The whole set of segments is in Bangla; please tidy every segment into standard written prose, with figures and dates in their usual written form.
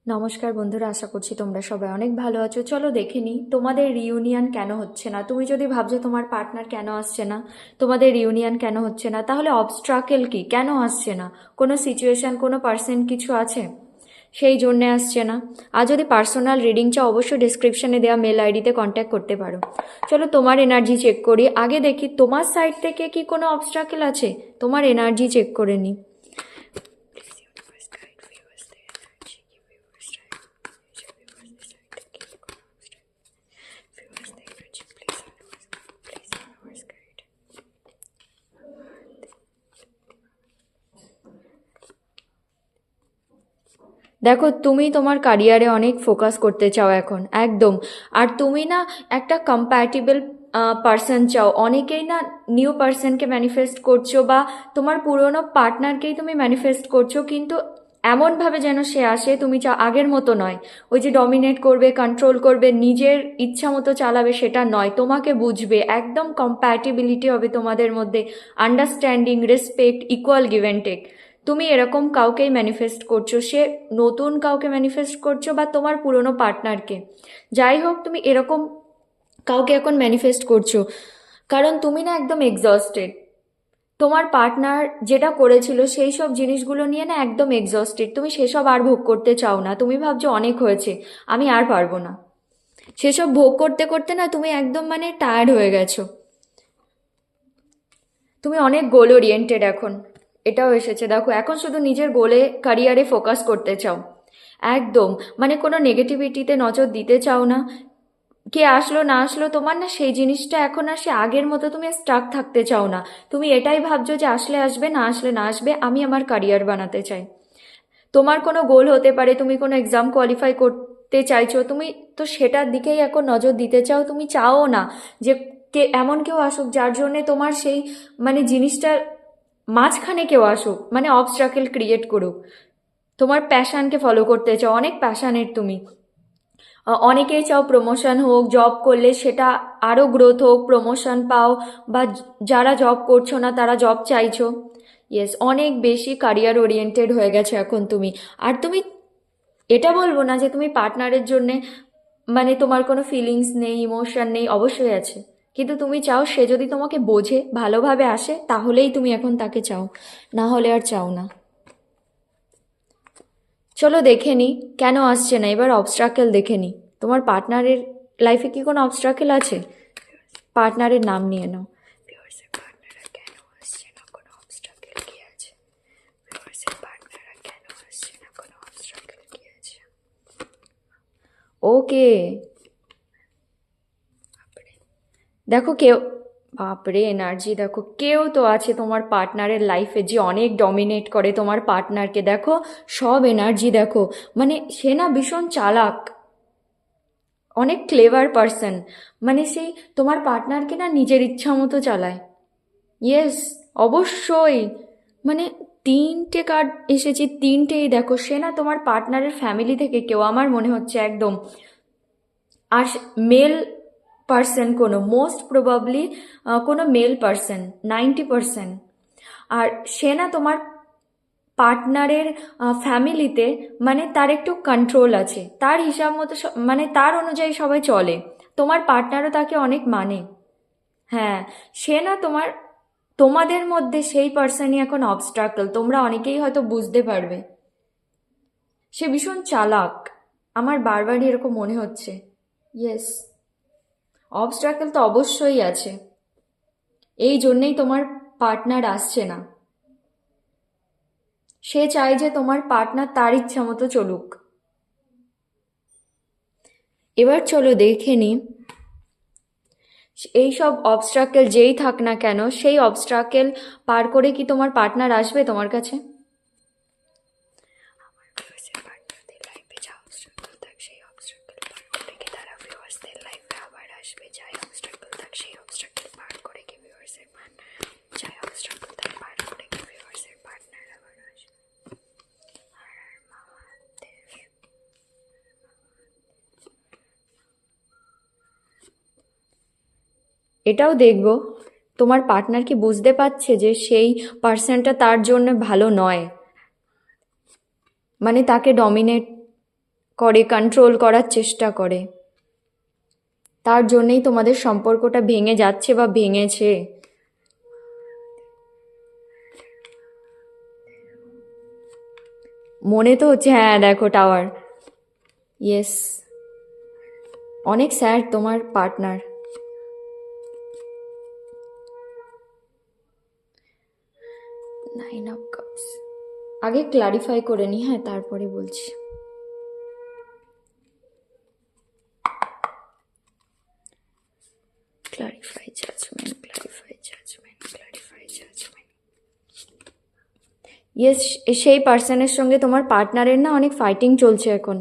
নমস্কার বন্ধুরা, আশা করছি তোমরা সবাই অনেক ভালো আছো। চলো দেখে নিই তোমাদের রিউনিয়ন কেন হচ্ছে না। তুমি যদি ভাবছো তোমার পার্টনার কেন আসছে না, তোমাদের রিউনিয়ন কেন হচ্ছে না, তাহলে অবস্ট্রাকেল কি, কেন আসছে না? কোনো সিচুয়েশন, কোনো পার্সন কিছু আছে সেই জন্যে আসছে না। আর যদি পার্সোনাল রিডিং চাও অবশ্যই ডিসক্রিপশনে দেওয়া মেল আইডিতে কন্ট্যাক্ট করতে পারো। চলো তোমার এনার্জি চেক করি, আগে দেখি তোমার সাইড থেকে কি কোনো অবস্ট্রাকেল আছে। তোমার এনার্জি চেক করে নিই। দেখো, তুমি তোমার ক্যারিয়ারে অনেক ফোকাস করতে চাও এখন, একদম। আর তুমি না একটা কম্প্যাটিবল পার্সন চাও। অনেকেই না নিউ পার্সনকে ম্যানিফেস্ট করছো, বা তোমার পুরনো পার্টনারকেই তুমি ম্যানিফেস্ট করছো, কিন্তু এমনভাবে যেন সে আসে, তুমি চাও আগের মতো নয়। ওই যে ডমিনেট করবে, কন্ট্রোল করবে, নিজের ইচ্ছা মতো চালাবে, সেটা নয়। তোমাকে বুঝবে, একদম কম্প্যাটিবিলিটি হবে তোমাদের মধ্যে, understanding, respect, equal give and take. তুমি এরকম কাউকেই ম্যানিফেস্ট করছো, সে নতুন কাউকে ম্যানিফেস্ট করছো বা তোমার পুরনো পার্টনারকে, যাই হোক তুমি এরকম কাউকে এখন ম্যানিফেস্ট করছো। কারণ তুমি না একদম এক্সস্টেড। তোমার পার্টনার যেটা করেছিল সেই সব জিনিসগুলো নিয়ে না একদম এক্সস্টেড। তুমি সেসব আর ভোগ করতে চাও না। তুমি ভাবছো অনেক হয়েছে, আমি আর পারবো না। সেসব ভোগ করতে করতে না তুমি একদম টায়ার্ড হয়ে গেছো। তুমি অনেক গোল ওরিয়েন্টেড এখন, এটাও এসেছে দেখো। এখন শুধু নিজের গোলে, ক্যারিয়ারে ফোকাস করতে চাও, একদম। কোনো নেগেটিভিটিতে নজর দিতে চাও না। কে আসলো না আসলো তোমার না সেই জিনিসটা এখন আর সে আগের মতো তুমি স্টাক থাকতে চাও না। তুমি এটাই ভাবছো যে আসলে আসবে, না আসলে না আসবে, আমি আমার ক্যারিয়ার বানাতে চাই। তোমার কোনো গোল হতে পারে, তুমি কোনো এক্সাম কোয়ালিফাই করতে চাইছো, তুমি তো সেটার দিকেই এখন নজর দিতে চাও। তুমি চাও না যে কে এমন কেউ আসুক যার জন্যে তোমার সেই জিনিসটার মাঝখানে কেউ আসুক, অবস্ট্রাকেল ক্রিয়েট করুক। তোমার প্যাশনকে ফলো করতে চাও, অনেক প্যাশানেট তুমি। অনেকেই চাও প্রমোশন হোক, জব করলে সেটা আরও গ্রোথ হোক, প্রমোশন পাও, বা যারা জব করছো না তারা জব চাইছো। ইয়েস, অনেক বেশি ক্যারিয়ার ওরিয়েন্টেড হয়ে গেছে এখন তুমি। আর তুমি, এটা বলবো না যে তুমি পার্টনারের জন্যে তোমার কোনো ফিলিংস নেই, ইমোশন নেই, অবশ্যই আছে। কিন্তু তুমি চাও সে যদি তোমাকে বোঝে, ভালোভাবে আসে, তাহলেই তুমি এখন তাকে চাও, না হলে আর চাও না। চলো দেখে নি কেন আসছে না, এবার অবস্ট্রাকেল দেখে নি। তোমার পার্টনারের লাইফে কি কোনো অবস্ট্রাকেল আছে? পার্টনারের নাম নিয়ে নাও। ওকে, দেখো কেউ, বাপরে এনার্জি দেখো, কেউ তো আছে তোমার পার্টনারের লাইফে যে অনেক ডমিনেট করে তোমার পার্টনারকে। দেখো সব এনার্জি দেখো, সে না ভীষণ চালাক, অনেক ক্লেভার পার্সন। সেই তোমার পার্টনারকে না নিজের ইচ্ছা মতো চালায়। ইয়েস, অবশ্যই। মানে তিনটে কার্ড এসেছে, তিনটেই দেখো। সে না তোমার পার্টনারের ফ্যামিলি থেকে কেউ, আমার মনে হচ্ছে একদম। আর মেল পার্সন, কোনো মোস্ট প্রবাবলি কোনো মেল পার্সন, 90%। আর সে না তোমার পার্টনারের ফ্যামিলিতে তার একটু কন্ট্রোল আছে, তার হিসাব মতো তার অনুযায়ী সবাই চলে। তোমার পার্টনারও তাকে অনেক মানে। হ্যাঁ, সে না তোমাদের মধ্যে সেই পার্সনই এখন অবস্ট্রাকল, তোমরা অনেকেই হয়তো বুঝতে পারবে। সে ভীষণ চালাক, আমার বারবারই এরকম মনে হচ্ছে। ইয়েস, অবস্ট্রাকল তো অবশ্যই আছে, এই জন্যেই তোমার পার্টনার আসছে না। সে চায় যে তোমার পার্টনার তার ইচ্ছা মতো চলুক। এবার চলো দেখে নি এই সব অবস্ট্রাকেল যেই থাক না কেন, সেই অবস্ট্রাকেল পার করে কি তোমার পার্টনার আসবে তোমার কাছে? এটাও দেখব তোমার পার্টনার কি বুঝতে পারছে যে সেই পার্সনটা তার জন্য ভালো নয়, তাকে ডমিনেট করে, কন্ট্রোল করার চেষ্টা করে। তার জন্যেই তোমাদের সম্পর্কটা ভেঙে যাচ্ছে বা ভেঙেছে। মনে তো হচ্ছে, হ্যাঁ দেখো টাওয়ার, ইয়েস, অনেক স্যাড তোমার পার্টনার। নাইন অফ কাপস, আগে ক্লারিফাই করে নি, হ্যাঁ তারপরে বলছি। Clarify judgement, clarify judgement, clarify judgement. Yes, সেই পার্সনের সঙ্গে তোমার পার্টনারের না অনেক ফাইটিং চলছে এখন।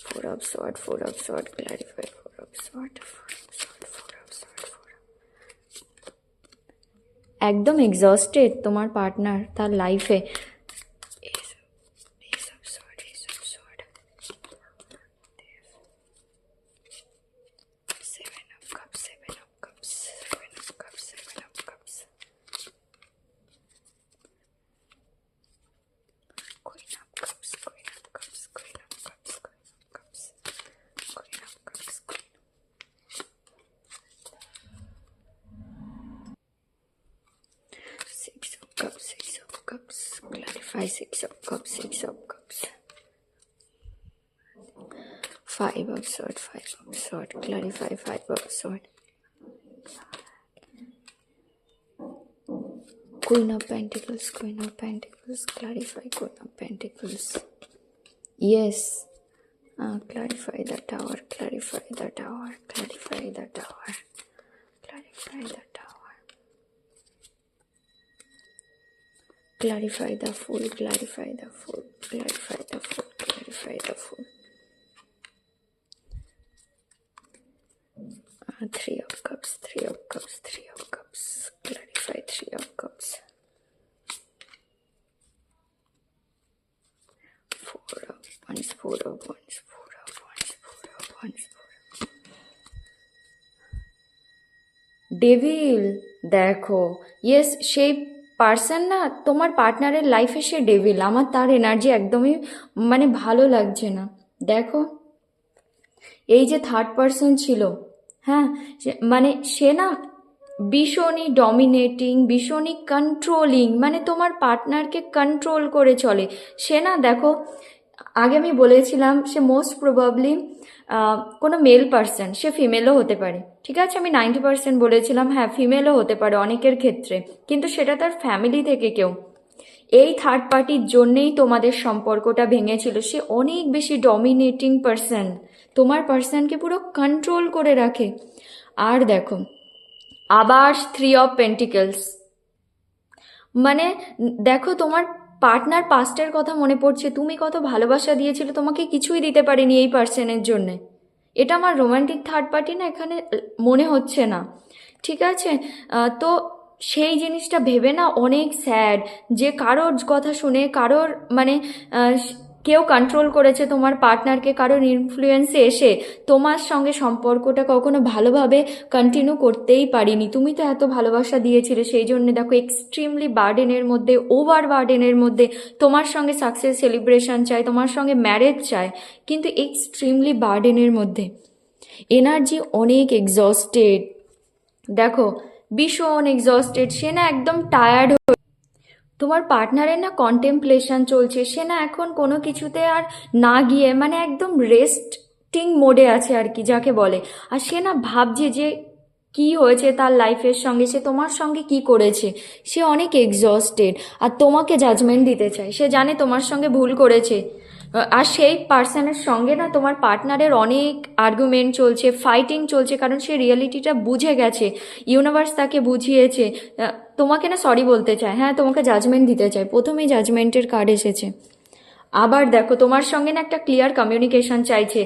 Four of sort, four of sort, clarify, four of sort, four of sort, four of sort, four. একদম এক্সস্টেড তোমার পার্টনার তার লাইফে। Six of Cups, clarify Six of Cups, Six of Cups. Five of Swords, Five of Swords, clarify Five of Swords. Queen of Pentacles, Queen of Pentacles, clarify Queen of Pentacles. Yes, clarify the Tower, clarify the Tower, clarify the Tower, clarify the Tower. Clarify the Fool, clarify the Fool, clarify the Fool, clarify the Fool. Three of Cups, Three of Cups, Three of Cups, clarify Three of Cups. Four of Wands, Four of Wands, Four of Wands, Four of Wands, Four of devil. দেখো, ইয়েস, সেই পার্সন না তোমার পার্টনারের লাইফে সে ডেভিল। আমার তার এনার্জি একদমই মানে ভালো লাগছে না। দেখো, এই যে থার্ড পার্সন ছিল, হ্যাঁ, মানে সে না ভীষণই ডমিনেটিং, ভীষণই কন্ট্রোলিং, মানে তোমার পার্টনারকে কন্ট্রোল করে চলে সে না। দেখো, আগে আমি বলেছিলাম সে মোস্ট প্রবাবলি কোনো মেল পার্সন, সে ফিমেলও হতে পারে, ঠিক আছে, আমি 90% বলেছিলাম, হ্যাঁ ফিমেলও হতে পারে অনেকের ক্ষেত্রে, কিন্তু সেটা তার ফ্যামিলি থেকে কেউ। এই থার্ড পার্টির জন্যেই তোমাদের সম্পর্কটা ভেঙেছিল। সে অনেক বেশি ডমিনেটিং পার্সন, তোমার পার্সনকে পুরো কন্ট্রোল করে রাখে। আর দেখো, আবার থ্রি অফ পেন্টিকলস, মানে দেখো তোমার পার্টনার পাস্টের কথা মনে পড়ছে, তুমি কত ভালোবাসা দিয়েছিলে, তোমাকে কিছুই দিতে পারেনি এই পার্সনের জন্যে। এটা আমার রোমান্টিক থার্ড পার্টি না এখানে মনে হচ্ছে না, ঠিক আছে। তো সেই জিনিসটা ভেবে না অনেক স্যাড, যে কারোর কথা শুনে কারোর মানে কেউ কন্ট্রোল করেছে তোমার পার্টনারকে, কারোর ইনফ্লুয়েন্সে এসে তোমার সঙ্গে সম্পর্কটা কখনো ভালোভাবে কন্টিনিউ করতেই পারিনি। তুমি তো এত ভালোবাসা দিয়েছিলে, সেই জন্য দেখো এক্সট্রিমলি বার্ডেনের মধ্যে, ওভার বার্ডেনের মধ্যে, তোমার সঙ্গে সাকসেস সেলিব্রেশন চায়, তোমার সঙ্গে ম্যারেজ চায়, কিন্তু এক্সট্রিমলি বার্ডেনের মধ্যে এনার্জি অনেক এক্সস্টেড। দেখো ভীষণ এক্সস্টেড, সে না একদম টায়ার্ড। তোমার পার্টনারের না কন্টেম্পলেশন চলছে, সে না এখন কোনো কিছুতে আর না গিয়ে মানে একদম রেস্টিং মোডে আছে আর কি যাকে বলে। আর সে না ভাবছে যে কি হয়েছে তার লাইফের সঙ্গে, সে তোমার সঙ্গে কি করেছে, সে অনেক এক্সস্টেড আর তোমাকে জাজমেন্ট দিতে চায়। সে জানে তোমার সঙ্গে ভুল করেছে, আর সেই পার্সনের সঙ্গে না তোমার পার্টনারের অনেক আর্গুমেন্ট চলছে, ফাইটিং চলছে, কারণ সে রিয়েলিটিটা বুঝে গেছে, ইউনিভার্স তাকে বুঝিয়েছে। তোমাকে না সরি বলতে চায়, হ্যাঁ তোমাকে জাজমেন্ট দিতে চায়, প্রথমেই জাজমেন্টের কার্ড এসেছে। আবার দেখো তোমার সঙ্গে না একটা ক্লিয়ার কমিউনিকেশন চাইছে,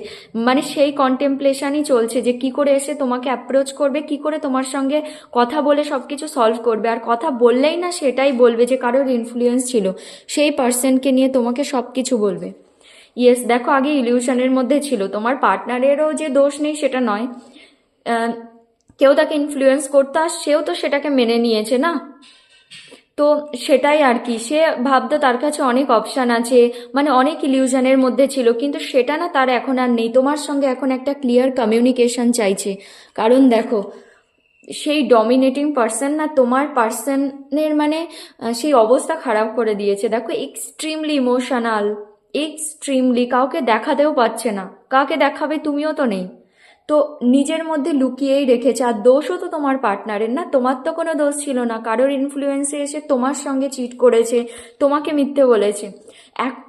মানে সেই কন্টেম্পলেশনই চলছে যে কি করে এসে তোমাকে অ্যাপ্রোচ করবে, কি করে তোমার সঙ্গে কথা বলে সব কিছু সলভ করবে। আর কথা বললেই না সেটাই বলবে যে কারোর ইনফ্লুয়েন্স ছিল, সেই পার্সনকে নিয়ে তোমাকে সব কিছু বলবে। ইয়েস, দেখো আগে ইলিউশনের মধ্যে ছিল, তোমার পার্টনারেরও যে দোষ নেই সেটা নয়, কেউ তাকে ইনফ্লুয়েন্স করতো আর সেও তো সেটাকে মেনে নিয়েছে না। তো সেটাই আর কি, সে ভাবতো তার কাছে অনেক অপশান আছে, মানে অনেক ইলিউশনের মধ্যে ছিল, কিন্তু সেটা না তার এখন আর নেই। তোমার সঙ্গে এখন একটা ক্লিয়ার কমিউনিকেশন চাইছে। কারণ দেখো, সেই ডমিনেটিং পার্সন না তোমার পার্সনের মানে সেই অবস্থা খারাপ করে দিয়েছে। দেখো, এক্সট্রিমলি ইমোশনাল, এক্সট্রিমলি, কাউকে দেখাতেও পাচ্ছে না, কাকে দেখাবে, তুমিও তো নেই। তো নিজের মধ্যে লুকিয়েই রেখেছে। আর দোষও তো তোমার পার্টনারের না, তোমার তো কোনো দোষ ছিল না। কারোর ইনফ্লুয়েন্সে এসে তোমার সঙ্গে চিট করেছে, তোমাকে মিথ্যে বলেছে।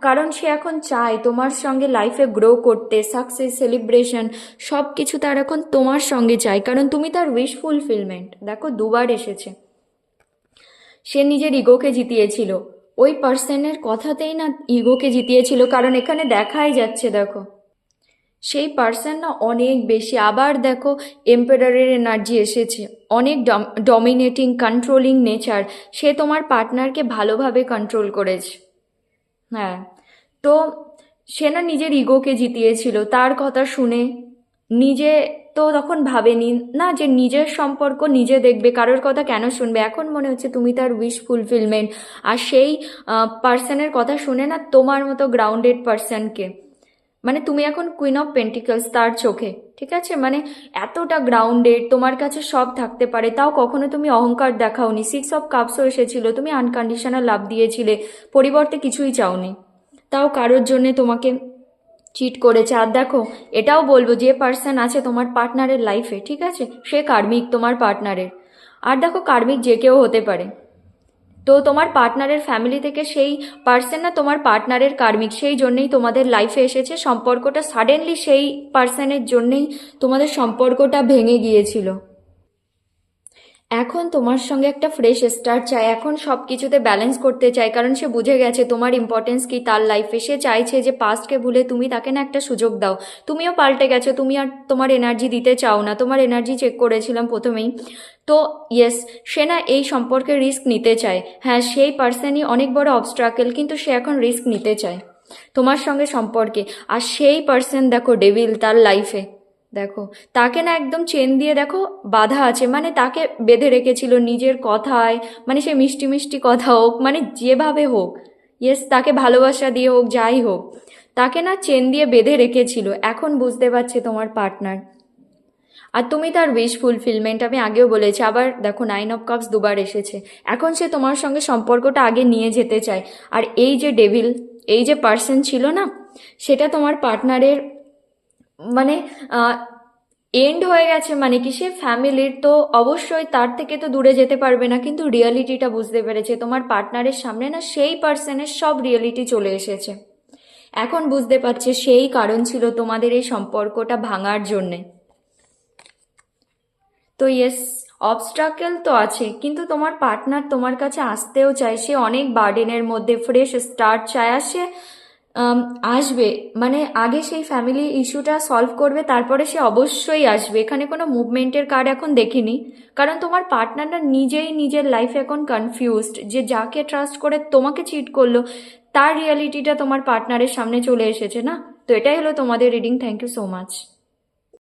কারণ সে এখন চায় তোমার সঙ্গে লাইফে গ্রো করতে, সাকসেস, সেলিব্রেশন, সব কিছু তার এখন তোমার সঙ্গে চাই, কারণ তুমি তার উইশ ফুলফিলমেন্ট। দেখো, দুবার এসেছে। সে নিজের ইগোকে জিতিয়েছিল, ওই পার্সনের কথাতেই না ইগোকে জিতিয়েছিল, কারণ এখানে দেখাই যাচ্ছে, দেখো সেই পার্সন না অনেক বেশি। আবার দেখো, এম্পারারের এনার্জি এসেছে, অনেক ডমিনেটিং, কন্ট্রোলিং নেচার। সে তোমার পার্টনারকে ভালোভাবে কন্ট্রোল করেছে। হ্যাঁ, তো সে না নিজের ইগোকে জিতিয়েছিল, তার কথা শুনে। নিজে তো তখন ভাবেনি না যে নিজের সম্পর্ক নিজে দেখবে, কারোর কথা কেন শুনবে। এখন মনে হচ্ছে তুমি তার উইশ ফুলফিলমেন্ট। আর সেই পার্সনের কথা শুনে না তোমার মতো গ্রাউন্ডেড পার্সনকে, মানে তুমি এখন কুইন অফ পেন্টিকলস তার চোখে, ঠিক আছে? মানে এতটা গ্রাউন্ডেড, তোমার কাছে সব থাকতে পারে, তাও কখনো তুমি অহংকার দেখাওনি। 6 অফ কাপসও এসেছিল, তুমি আনকন্ডিশনাল লাভ দিয়েছিলে, পরিবর্তে কিছুই চাওনি, তাও কারোর জন্যে তোমাকে চিট করেছে। আর দেখো, এটাও বলবো, যে পার্সন আছে তোমার পার্টনারের লাইফে, ঠিক আছে, সে কার্মিক তোমার পার্টনারের। আর দেখো, কার্মিক যে কেউ হতে পারে। তো তোমার পার্টনারের ফ্যামিলি থেকে সেই পার্সন না তোমার পার্টনারের কার্মিক, সেই জন্যই তোমাদের লাইফে এসেছে। সম্পর্কটা সাডেনলি সেই পার্সনের জন্যেই তোমাদের সম্পর্কটা ভেঙে গিয়েছিল। এখন তোমার সঙ্গে একটা ফ্রেশ স্টার্ট চায়, এখন সব কিছুতে ব্যালেন্স করতে চায়, কারণ সে বুঝে গেছে তোমার ইম্পর্টেন্স কি তার লাইফে। সে চাইছে যে পাস্টকে ভুলে তুমি তাকে না একটা সুযোগ দাও। তুমিও পাল্টে গেছো, তুমি আর তোমার এনার্জি দিতে চাও না। তোমার এনার্জি চেক করেছিলাম প্রথমেই। তো ইয়েস, সে না এই সম্পর্কে রিস্ক নিতে চায়। হ্যাঁ, সেই পার্সনই অনেক বড় অবস্ট্রাকেল, কিন্তু সে এখন রিস্ক নিতে চায় তোমার সঙ্গে সম্পর্কে। আর সেই পার্সন দেখো ডেভিল তার লাইফে, দেখো তাকে না একদম চেন দিয়ে দেখো বাধা আছে, মানে তাকে বেঁধে রেখেছিল নিজের কথায়, মানে সে মিষ্টি মিষ্টি কথা হোক, মানে যেভাবে হোক, ইয়েস, তাকে ভালোবাসা দিয়ে হোক, যাই হোক, তাকে না চেন দিয়ে বেঁধে রেখেছিল। এখন বুঝতে পারছে তোমার পার্টনার, আর তুমি তার উইশ ফুলফিলমেন্ট। আমি আগেও বলেছি, আবার দেখো 9 অফ কাপস দুবার এসেছে। এখন সে তোমার সঙ্গে সম্পর্কটা আগে নিয়ে যেতে চায়। আর এই যে ডেভিল, এই যে পার্সন ছিল না, সেটা তোমার পার্টনারের মানে এন্ড হয়ে গেছে। মানে কি, সে ফ্যামিলির তো অবশ্যই, তার থেকে তো দূরে যেতে পারবে না, কিন্তু রিয়ালিটিটা বুঝতে পেরেছে তোমার পার্টনারের সামনে না সেই পার্সনের সব রিয়েলিটি চলে এসেছে। এখন বুঝতে পারছে সেই কারণ ছিল তোমাদের এই সম্পর্কটা ভাঙার জন্যে। তো ইয়েস, অবস্ট্রাকেল তো আছে, কিন্তু তোমার পার্টনার তোমার কাছে আসতেও চায়। সে অনেক বার্ডেনের মধ্যে ফ্রেশ স্টার্ট চায়, আর সে আসবে। মানে আগে সেই ফ্যামিলি ইস্যুটা সলভ করবে, তারপরে সে অবশ্যই আসবে। এখানে কোনো মুভমেন্টের কার্ড এখন দেখিনি, কারণ তোমার পার্টনাররা নিজেই নিজের লাইফে এখন কনফিউজড, যে যাকে ট্রাস্ট করে তোমাকে চিট করলো, তার রিয়ালিটিটা তোমার পার্টনারের সামনে চলে এসেছে না। তো এটাই হলো তোমাদের reading. Thank you so much.